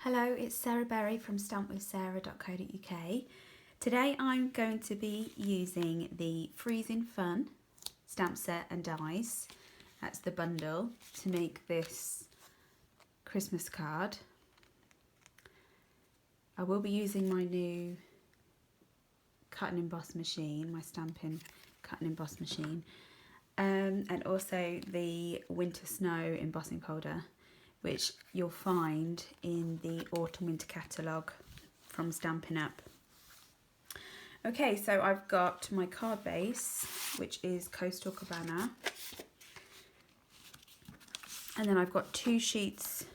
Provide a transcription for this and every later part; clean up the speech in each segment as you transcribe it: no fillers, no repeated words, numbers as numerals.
Hello, it's Sarah Berry from stampwithsarah.co.uk. Today I'm going to be using the Freezin Fun stamp set and dies, that's the bundle, to make this Christmas card. I will be using my new cut and emboss machine, my Stampin' cut and emboss machine, and also the winter snow embossing folder, which you'll find in the autumn winter catalogue from Stampin' Up. Okay, so I've got my card base, which is Coastal Cabana, and then I've got two pieces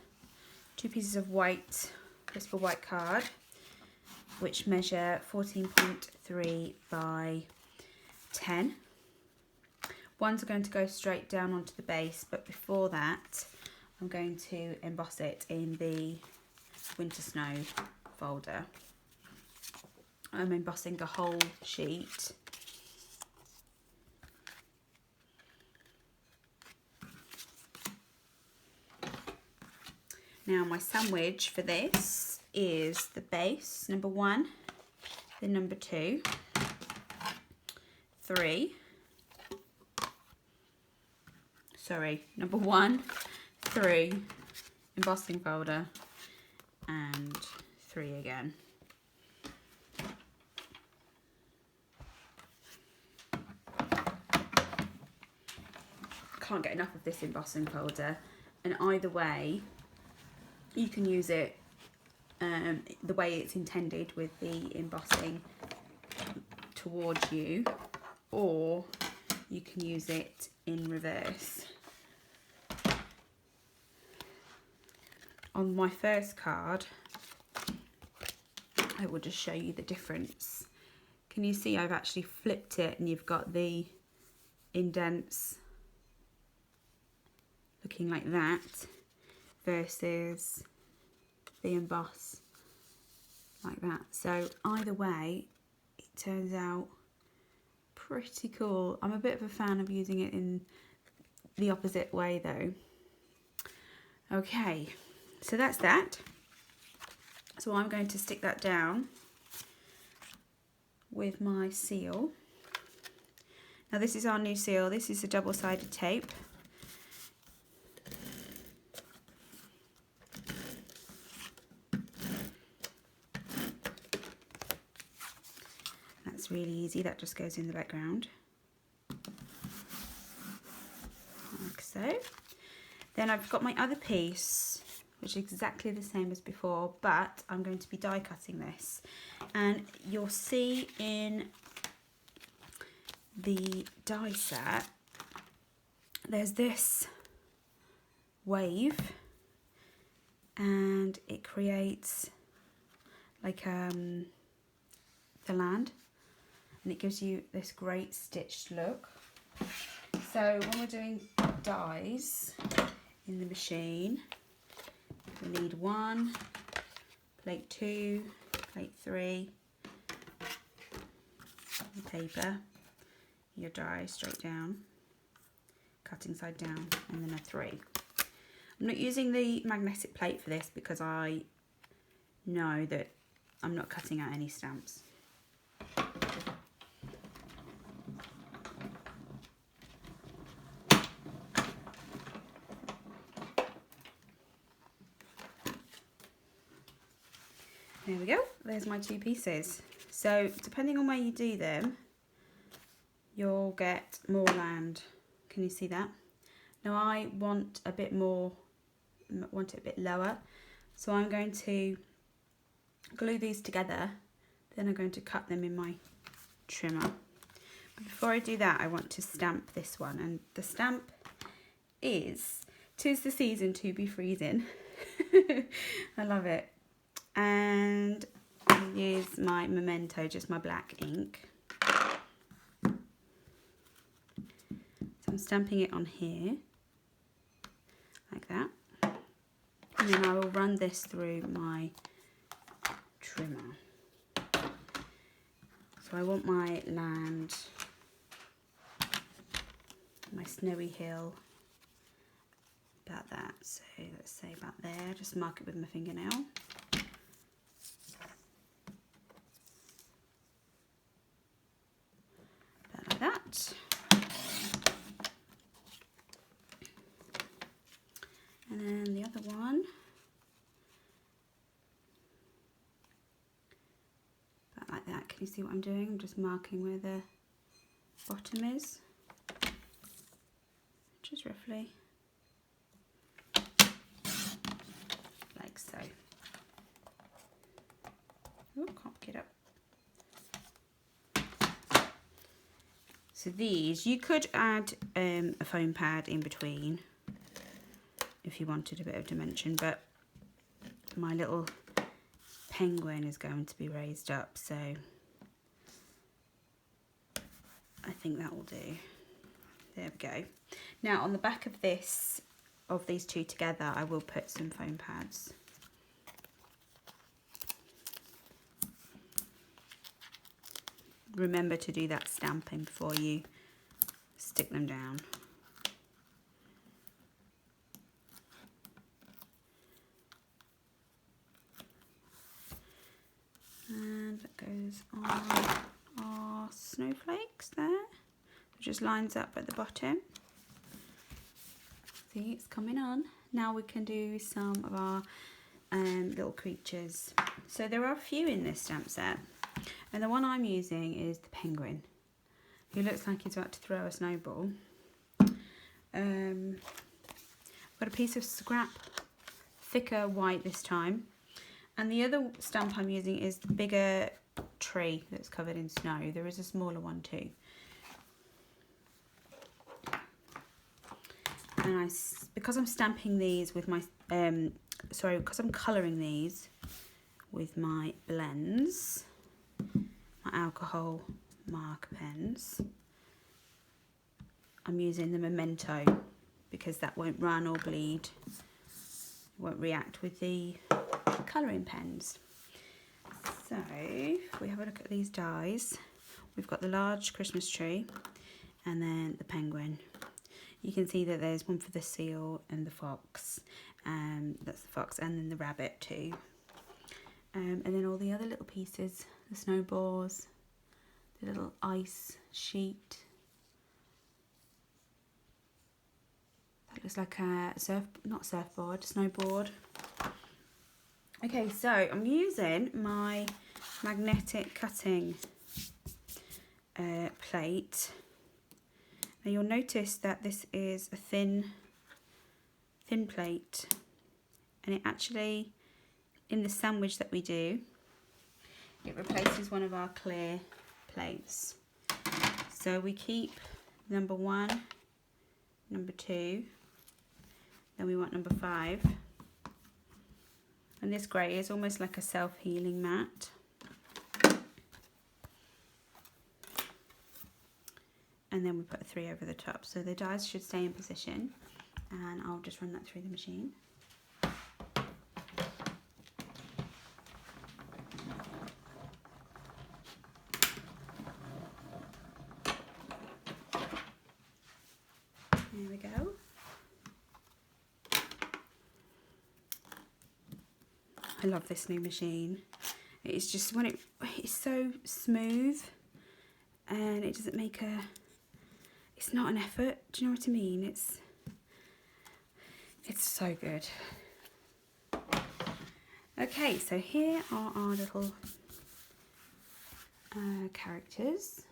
of white, crisp white card, which measure 14.3 by 10. One's going to go straight down onto the base, but before that I'm going to emboss it in the winter snow folder. I'm embossing the whole sheet. Now my sandwich for this is the base, number 1, then number 2, 3, number 1, 3, embossing folder, and 3 again. Can't get enough of this embossing folder, and either way you can use it the way it's intended with the embossing towards you, or you can use it in reverse. On my first card, I will just show you the difference. Can you see I've actually flipped it, and you've got the indents looking like that versus the emboss like that. So either way it turns out pretty cool. I'm a bit of a fan of using it in the opposite way though. Okay, so that's that. So I'm going to stick that down with my seal. Now this is our new seal. This is a double-sided tape. That's really easy, that just goes in the background, like so. Then I've got my other piece, which is exactly the same as before, but I'm going to be die cutting this. And you'll see in the die set, there's this wave, and it creates like the land, and it gives you this great stitched look. So when we're doing dies in the machine, we need 1, plate 2, plate 3, the paper, your die straight down, cutting side down, and then a 3. I'm not using the magnetic plate for this because I know that I'm not cutting out any stamps. There we go, there's my 2 pieces. So depending on where you do them, you'll get more land. Can you see that? Now I want a bit more, want it a bit lower, so I'm going to glue these together, then I'm going to cut them in my trimmer. But before I do that, I want to stamp this one, and the stamp is "'Tis the season to be freezing." I love it. And I use my Memento, just my black ink. So I'm stamping it on here, like that. And then I will run this through my trimmer. So I want my land, my snowy hill, about that. So let's say about there, just mark it with my fingernail. you see what I'm doing? I'm just marking where the bottom is, just roughly like so. Oh, can't pick it up. So these, you could add a foam pad in between if you wanted a bit of dimension, but my little penguin is going to be raised up, so I think that will do. There we go. Now on the back of this, of these two together, I will put some foam pads. Remember to do that stamping before you stick them down. And that goes on our snowflakes there. It just lines up at the bottom. See, it's coming on. Now we can do some of our little creatures. So there are a few in this stamp set. And the one I'm using is the penguin, who looks like he's about to throw a snowball. I've got a piece of scrap, thicker white this time. And the other stamp I'm using is the bigger tree that's covered in snow. There is a smaller one too. And because I'm stamping these with my, because I'm colouring these with my blends, my alcohol marker pens, I'm using the Memento because that won't run or bleed, it won't react with the colouring pens. So if we have a look at these dies, we've got the large Christmas tree and then the penguin. You can see that there's one for the seal and the fox, that's the fox, and then the rabbit too. And then all the other little pieces, the snowballs, the little ice sheet. That looks like a snowboard. Okay, so I'm using my magnetic cutting plate. Now you'll notice that this is a thin plate, and it actually, in the sandwich that we do, it replaces one of our clear plates. So we keep number 1, number 2, then we want number 5. And this grey is almost like a self-healing mat. And then we put a 3 over the top. So the dies should stay in position, and I'll just run that through the machine. There we go. I love this new machine. It's just it's so smooth, and it doesn't make it's not an effort. Do you know what I mean? It's so good. Okay, so here are our little characters.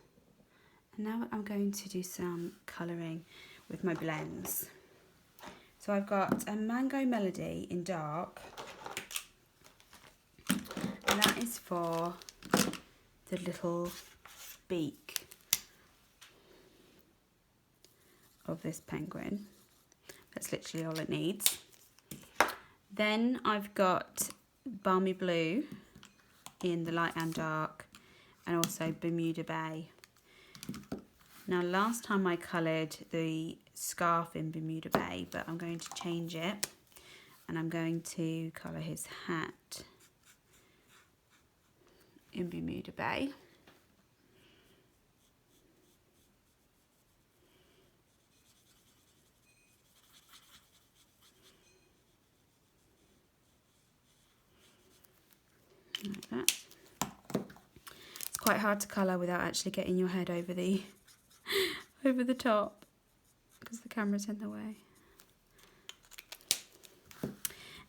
And now I'm going to do some colouring with my blends. So I've got a Mango Melody in dark. And that is for the little beak of this penguin. That's literally all it needs. Then I've got Balmy Blue in the light and dark, and also Bermuda Bay. Now last time I coloured the scarf in Bermuda Bay, but I'm going to change it, and I'm going to colour his hat in Bermuda Bay. Like that. It's quite hard to colour without actually getting your head over the over the top because the camera's in the way.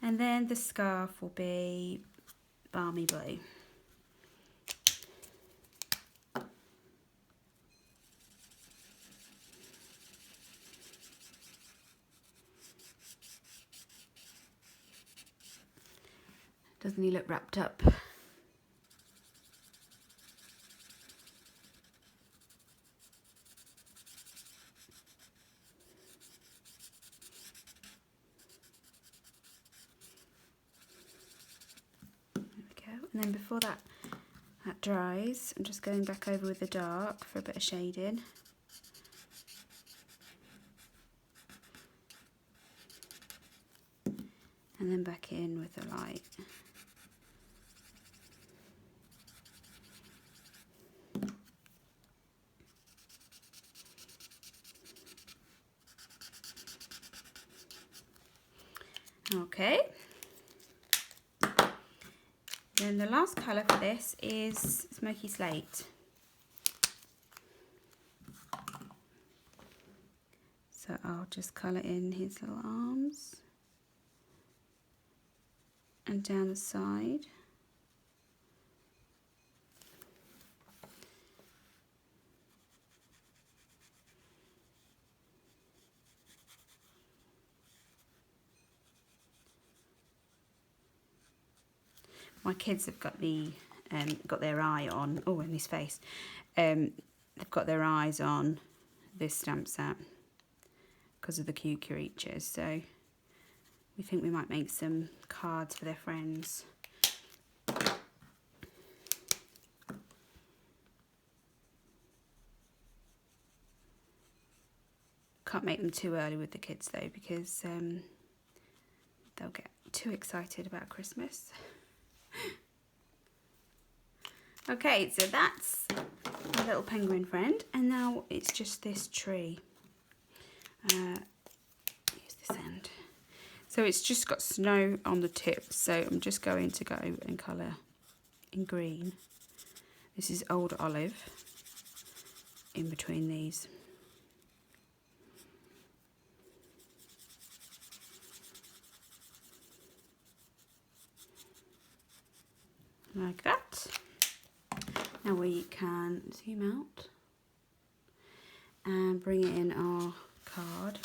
And then the scarf will be Balmy Blue. Doesn't he look wrapped up? There we go. And then before that dries, I'm just going back over with the dark for a bit of shading. And then back in with the light. Okay. Then the last colour for this is Smoky Slate. So I'll just colour in his little arms and down the side. My kids have got their eye on, oh, in his face. They've got their eyes on this stamp set because of the cute creatures. So we think we might make some cards for their friends. Can't make them too early with the kids though, because they'll get too excited about Christmas. Okay, so that's my little penguin friend, and now it's just this tree. Use this end. So it's just got snow on the tips, so I'm just going to go and colour in green. This is Old Olive in between these. Like that. Now we can zoom out and bring in our card.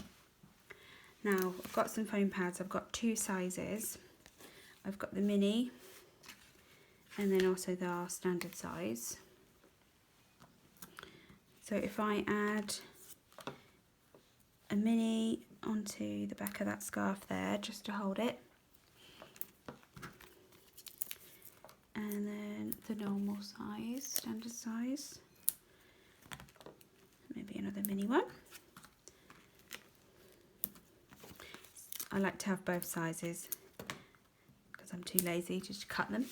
Now I've got some foam pads. I've got two sizes. I've got the mini and then also the standard size. So if I add a mini onto the back of that scarf there, just to hold it, and then the normal size, standard size, maybe another mini one. I like to have both sizes because I'm too lazy just to cut them.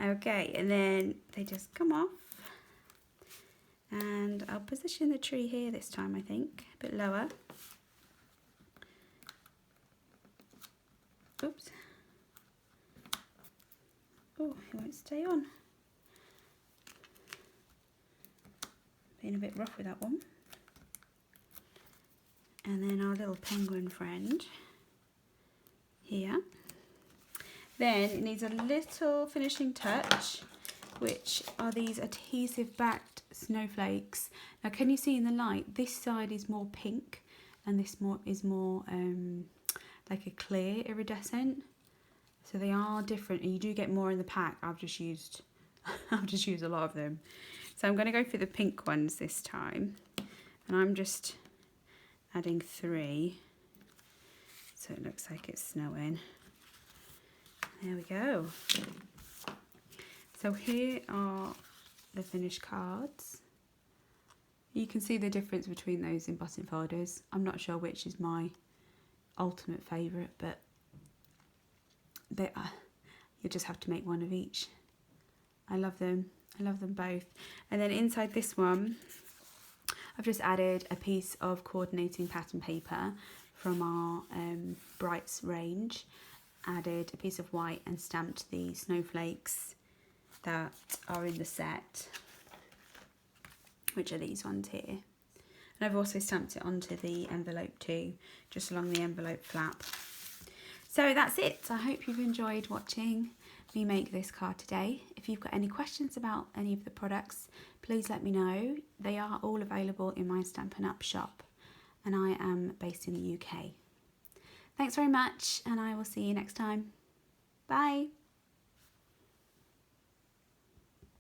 Okay, and then they just come off, and I'll position the tree here this time, I think, a bit lower. Oops. Oh, it won't stay on. Being a bit rough with that one. And then our little penguin friend here. Then it needs a little finishing touch, which are these adhesive backed snowflakes. Now can you see in the light, this side is more pink and this is more like a clear iridescent. So they are different, and you do get more in the pack. I've just used a lot of them. So I'm going to go for the pink ones this time, and I'm just adding 3, so it looks like it's snowing. There we go. So here are the finished cards. You can see the difference between those embossing folders. I'm not sure which is my ultimate favourite, but you just have to make one of each. I love them. I love them both. And then inside this one, I've just added a piece of coordinating pattern paper from our Brights range. Added a piece of white and stamped the snowflakes that are in the set, which are these ones here. And I've also stamped it onto the envelope too, just along the envelope flap. So that's it. I hope you've enjoyed watching me make this card today. If you've got any questions about any of the products, please let me know. They are all available in my Stampin' Up shop, and I am based in the UK. Thanks very much, and I will see you next time. Bye.